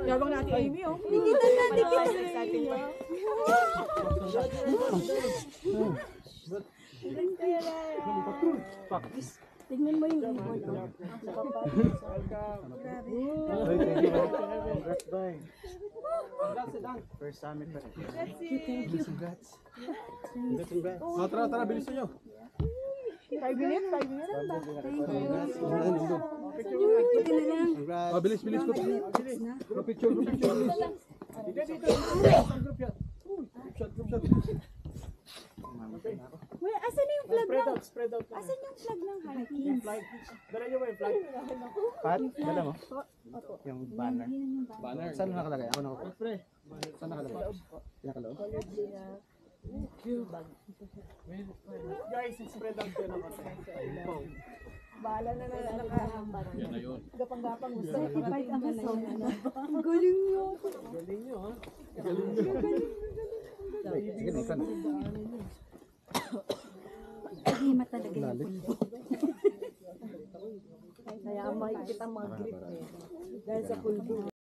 Yabang natin Amy, oh. Dikitan na, dikitan. Tingnan mo yung ibon. First summit pa rin. Thank you. Tara, bilis nyo. 5 minutes, 5 minutes. Pwede na lang. Bilis ko. Picture. Uy, asan na yung flag ng? Spread out. Asan yung flag ng Harkins? Dala nyo ba yung flag? Pat, dala mo? Yung banner. Banner. Saan nakalagay? Ako nakapre. Saan nakalagay? Nakaloob? Guys, spread out ko na kasi. Bahala na nakahamba. Yan na yun. Gapang-gapang gusto. Certified ang kasama na. Ang galing nyo. Galing nyo, ha? Sige na, ikaw na. Hima talaga yung pulbo. Kaya makikita mga grip eh. Dahil sa pulbo.